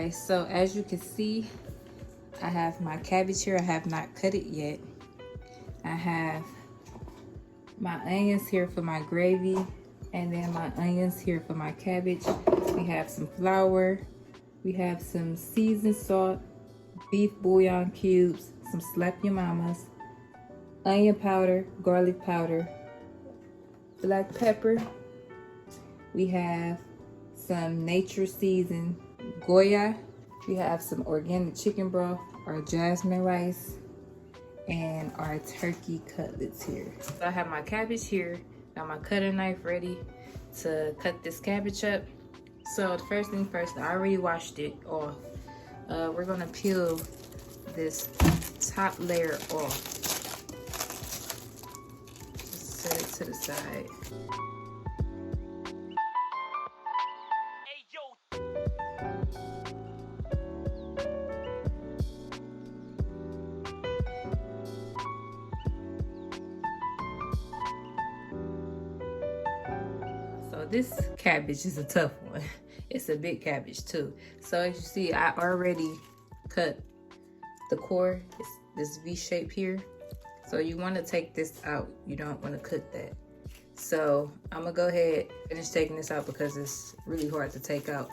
Okay, so as you can see, I have my cabbage here. I have not cut it yet. I have my onions here for my gravy, and then my onions here for my cabbage. We have some flour. We have some seasoned salt, beef bouillon cubes, some slap your mamas, onion powder, garlic powder, black pepper. We have some nature seasoned Goya. We have some organic chicken broth, our jasmine rice, and our turkey cutlets here. So I have my cabbage here. Got my cutting knife ready to cut this cabbage up. So the first thing first, I already washed it off. We're gonna peel this top layer off. Just set it to the side. So this cabbage is a tough one. It's a big cabbage too. So as you see, I already cut the core. It's this V shape here. So you want to take this out. You don't want to cook that. So I'm gonna go ahead and finish taking this out because it's really hard to take out.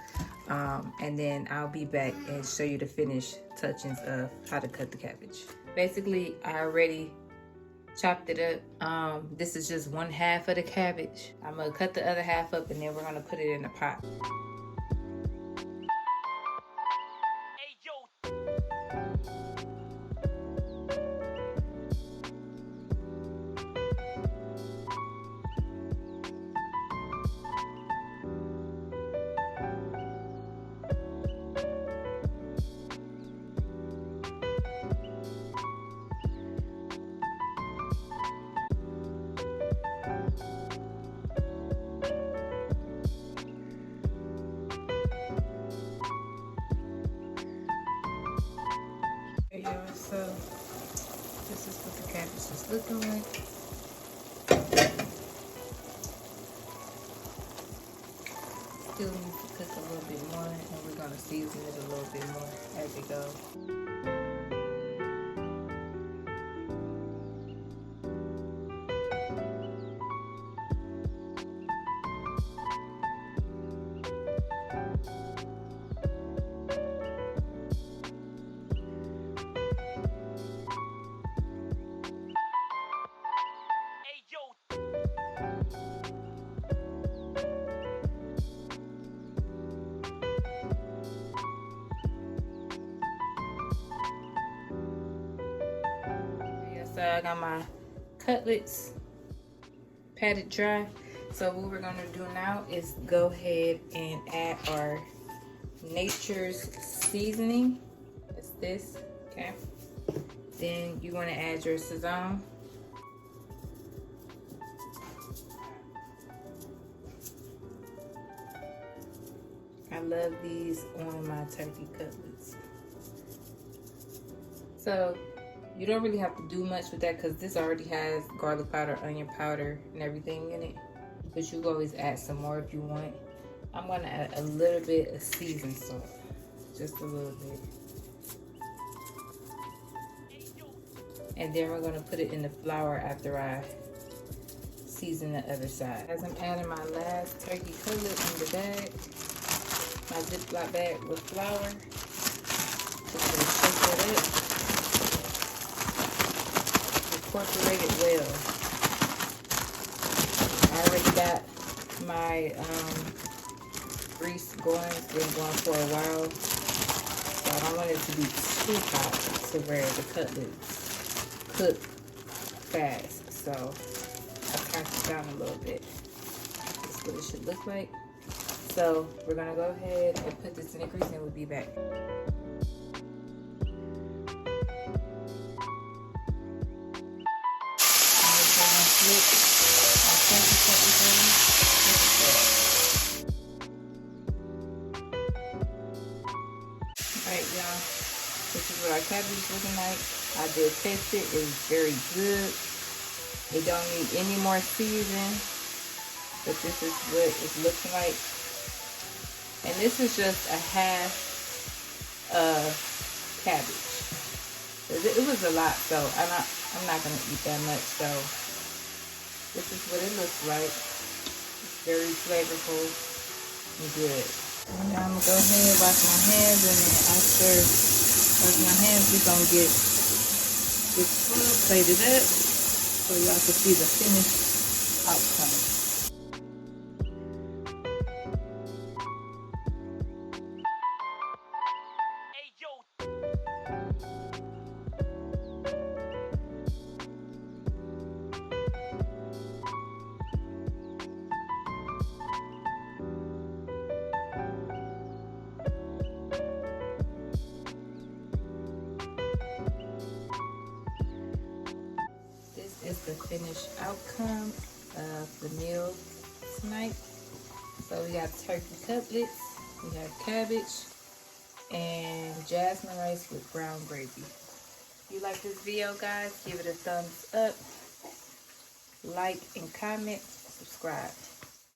And then I'll be back and show you the finished touchings of how to cut the cabbage. Basically, I already chopped it up. This is just 1/2 of the cabbage. I'm gonna cut the other half up and then we're gonna put it in the pot. So this is what the cabbage is looking like. Still needs to cook a little bit more, and we're gonna season it a little bit more as we go. So I got my cutlets patted dry. So what we're gonna do now is go ahead and add our nature's seasoning. That's this, okay? Then you wanna add your sazon. I love these on my turkey cutlets. So you don't really have to do much with that because this already has garlic powder, onion powder, and everything in it. But you can always add some more if you want. I'm gonna add a little bit of seasoned salt, just a little bit. And then we're gonna put it in the flour after I season the other side. As I'm adding my last turkey cutlet in the bag, my Ziploc bag with flour, just gonna shake it up. Incorporate it well. I already got my grease going. It's been going for a while. So I don't want it to be too hot to where the cutlets cook fast. So I turned it down a little bit. That's what it should look like. So we're gonna go ahead and put this in the grease and we'll be back. Alright y'all, this is what our cabbage is looking like. I did taste it, it's very good. It don't need any more seasoning, but this is what it's looking like. And this is just a half cabbage. It was a lot, so I'm not gonna eat that much. So this is what it looks like. It's very flavorful and good. And now I'm gonna go ahead and wash my hands, and then after wash my hands, we're gonna get this food plated up so y'all can see the finished outcome. This is the finished outcome of the meal tonight. So we got turkey cutlets, we have cabbage, and jasmine rice with brown gravy. If you like this video, guys, give it a thumbs up, like and comment, subscribe.